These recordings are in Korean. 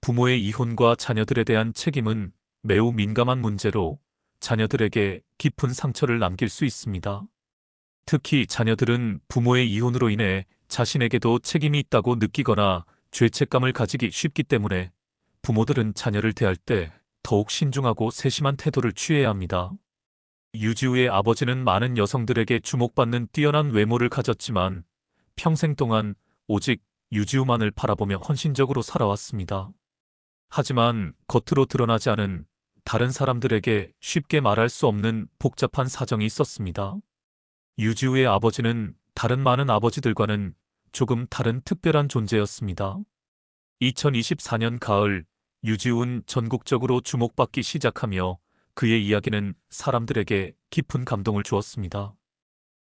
부모의 이혼과 자녀들에 대한 책임은 매우 민감한 문제로 자녀들에게 깊은 상처를 남길 수 있습니다. 특히 자녀들은 부모의 이혼으로 인해 자신에게도 책임이 있다고 느끼거나 죄책감을 가지기 쉽기 때문에 부모들은 자녀를 대할 때 더욱 신중하고 세심한 태도를 취해야 합니다. 유지우의 아버지는 많은 여성들에게 주목받는 뛰어난 외모를 가졌지만 평생 동안 오직 유지우만을 바라보며 헌신적으로 살아왔습니다. 하지만 겉으로 드러나지 않은 다른 사람들에게 쉽게 말할 수 없는 복잡한 사정이 있었습니다. 유지우의 아버지는 다른 많은 아버지들과는 조금 다른 특별한 존재였습니다. 2024년 가을, 유지우는 전국적으로 주목받기 시작하며 그의 이야기는 사람들에게 깊은 감동을 주었습니다.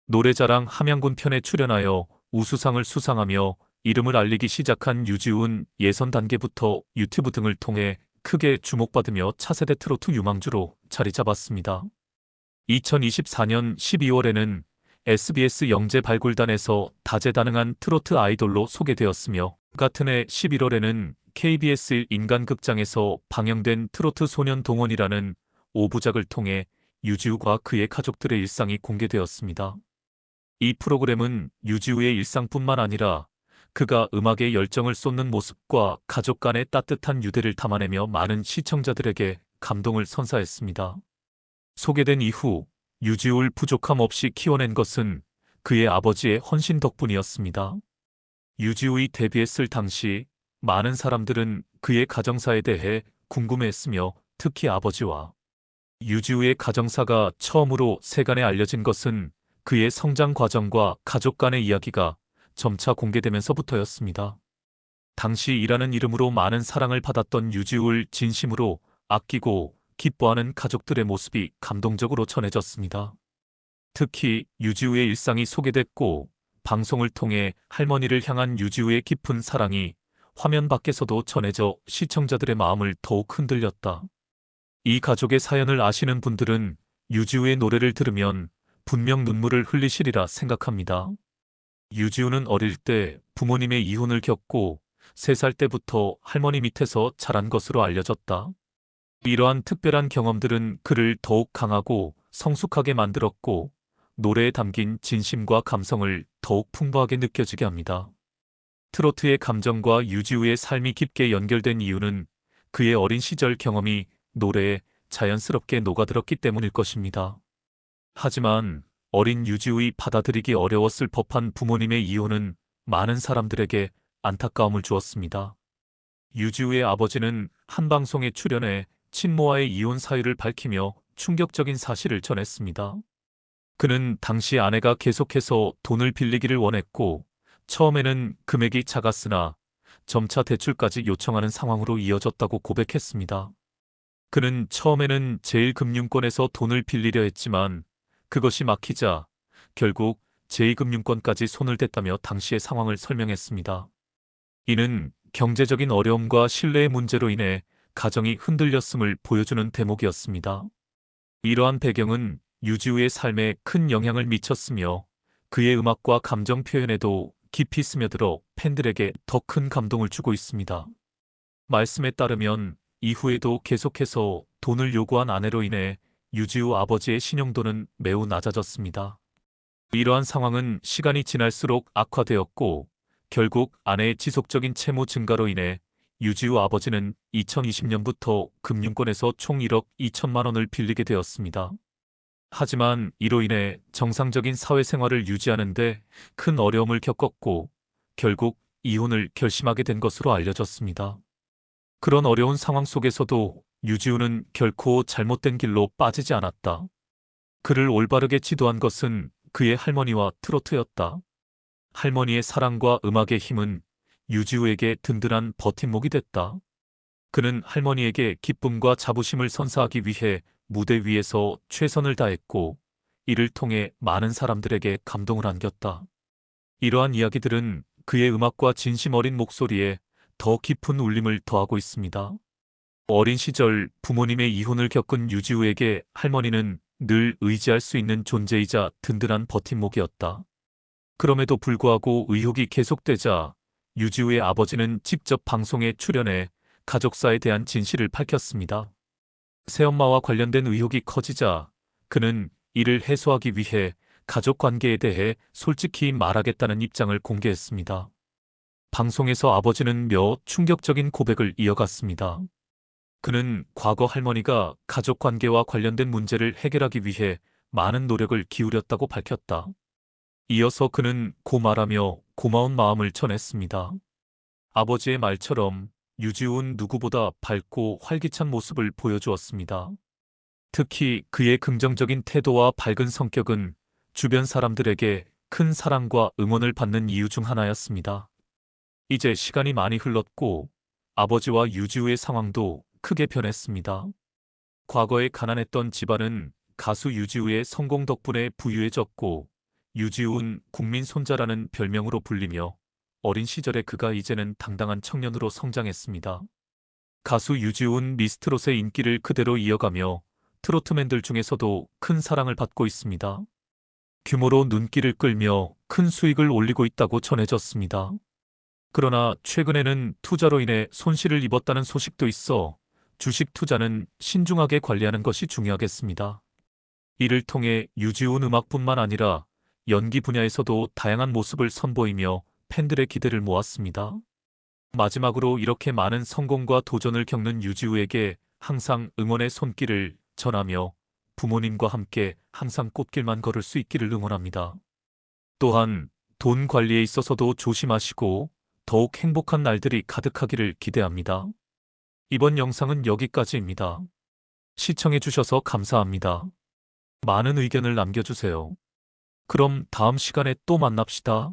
노래자랑 함양군 편에 출연하여 우수상을 수상하며 이름을 알리기 시작한 유지우는 예선 단계부터 유튜브 등을 통해 크게 주목받으며 차세대 트로트 유망주로 자리 잡았습니다. 2024년 12월에는 SBS 영재 발굴단에서 다재다능한 트로트 아이돌로 소개되었으며 같은 해 11월에는 KBS 인간극장에서 방영된 트로트 소년 동원이라는 5부작을 통해 유지우와 그의 가족들의 일상이 공개되었습니다. 이 프로그램은 유지우의 일상뿐만 아니라 그가 음악에 열정을 쏟는 모습과 가족 간의 따뜻한 유대를 담아내며 많은 시청자들에게 감동을 선사했습니다. 소개된 이후 유지우를 부족함 없이 키워낸 것은 그의 아버지의 헌신 덕분이었습니다. 유지우의 데뷔했을 당시 많은 사람들은 그의 가정사에 대해 궁금해했으며 특히 아버지와 유지우의 가정사가 처음으로 세간에 알려진 것은 그의 성장 과정과 가족 간의 이야기가 점차 공개되면서부터였습니다. 당시 이라는 이름으로 많은 사랑을 받았던 유지우를 진심으로 아끼고 기뻐하는 가족들의 모습이 감동적으로 전해졌습니다. 특히 유지우의 일상이 소개됐고 방송을 통해 할머니를 향한 유지우의 깊은 사랑이 화면 밖에서도 전해져 시청자들의 마음을 더욱 흔들렸다. 이 가족의 사연을 아시는 분들은 유지우의 노래를 들으면 분명 눈물을 흘리시리라 생각합니다. 유지우는 어릴 때 부모님의 이혼을 겪고 3살 때부터 할머니 밑에서 자란 것으로 알려졌다. 이러한 특별한 경험들은 그를 더욱 강하고 성숙하게 만들었고 노래에 담긴 진심과 감성을 더욱 풍부하게 느껴지게 합니다. 트로트의 감정과 유지우의 삶이 깊게 연결된 이유는 그의 어린 시절 경험이 노래에 자연스럽게 녹아들었기 때문일 것입니다. 하지만 어린 유지우의 받아들이기 어려웠을 법한 부모님의 이혼은 많은 사람들에게 안타까움을 주었습니다. 유지우의 아버지는 한 방송에 출연해 친모와의 이혼 사유를 밝히며 충격적인 사실을 전했습니다. 그는 당시 아내가 계속해서 돈을 빌리기를 원했고 처음에는 금액이 작았으나 점차 대출까지 요청하는 상황으로 이어졌다고 고백했습니다. 그는 처음에는 제1금융권에서 돈을 빌리려 했지만 그것이 막히자 결국 제2금융권까지 손을 댔다며 당시의 상황을 설명했습니다. 이는 경제적인 어려움과 신뢰의 문제로 인해 가정이 흔들렸음을 보여주는 대목이었습니다. 이러한 배경은 유지우의 삶에 큰 영향을 미쳤으며 그의 음악과 감정 표현에도 깊이 스며들어 팬들에게 더 큰 감동을 주고 있습니다. 말씀에 따르면 이후에도 계속해서 돈을 요구한 아내로 인해 유지우 아버지의 신용도는 매우 낮아졌습니다. 이러한 상황은 시간이 지날수록 악화되었고 결국 아내의 지속적인 채무 증가로 인해 유지우 아버지는 2020년부터 금융권에서 총 1억 2천만 원을 빌리게 되었습니다. 하지만 이로 인해 정상적인 사회생활을 유지하는 데 큰 어려움을 겪었고 결국 이혼을 결심하게 된 것으로 알려졌습니다. 그런 어려운 상황 속에서도 유지우는 결코 잘못된 길로 빠지지 않았다. 그를 올바르게 지도한 것은 그의 할머니와 트로트였다. 할머니의 사랑과 음악의 힘은 유지우에게 든든한 버팀목이 됐다. 그는 할머니에게 기쁨과 자부심을 선사하기 위해 무대 위에서 최선을 다했고 이를 통해 많은 사람들에게 감동을 안겼다. 이러한 이야기들은 그의 음악과 진심 어린 목소리에 더 깊은 울림을 더하고 있습니다. 어린 시절 부모님의 이혼을 겪은 유지우에게 할머니는 늘 의지할 수 있는 존재이자 든든한 버팀목이었다. 그럼에도 불구하고 의혹이 계속되자 유지우의 아버지는 직접 방송에 출연해 가족사에 대한 진실을 밝혔습니다. 새엄마와 관련된 의혹이 커지자 그는 이를 해소하기 위해 가족 관계에 대해 솔직히 말하겠다는 입장을 공개했습니다. 방송에서 아버지는 몇 충격적인 고백을 이어갔습니다. 그는 과거 할머니가 가족 관계와 관련된 문제를 해결하기 위해 많은 노력을 기울였다고 밝혔다. 이어서 그는 고말하며 고마운 마음을 전했습니다. 아버지의 말처럼 유지우는 누구보다 밝고 활기찬 모습을 보여주었습니다. 특히 그의 긍정적인 태도와 밝은 성격은 주변 사람들에게 큰 사랑과 응원을 받는 이유 중 하나였습니다. 이제 시간이 많이 흘렀고 아버지와 유지우의 상황도 크게 변했습니다. 과거에 가난했던 집안은 가수 유지우의 성공 덕분에 부유해졌고 유지우는 국민 손자라는 별명으로 불리며 어린 시절의 그가 이제는 당당한 청년으로 성장했습니다. 가수 유지우는 미스트롯의 인기를 그대로 이어가며 트로트맨들 중에서도 큰 사랑을 받고 있습니다. 규모로 눈길을 끌며 큰 수익을 올리고 있다고 전해졌습니다. 그러나 최근에는 투자로 인해 손실을 입었다는 소식도 있어 주식 투자는 신중하게 관리하는 것이 중요하겠습니다. 이를 통해 유지우는 음악뿐만 아니라 연기 분야에서도 다양한 모습을 선보이며 팬들의 기대를 모았습니다. 마지막으로 이렇게 많은 성공과 도전을 겪는 유지우에게 항상 응원의 손길을 전하며 부모님과 함께 항상 꽃길만 걸을 수 있기를 응원합니다. 또한 돈 관리에 있어서도 조심하시고 더욱 행복한 날들이 가득하기를 기대합니다. 이번 영상은 여기까지입니다. 시청해주셔서 감사합니다. 많은 의견을 남겨주세요. 그럼 다음 시간에 또 만납시다.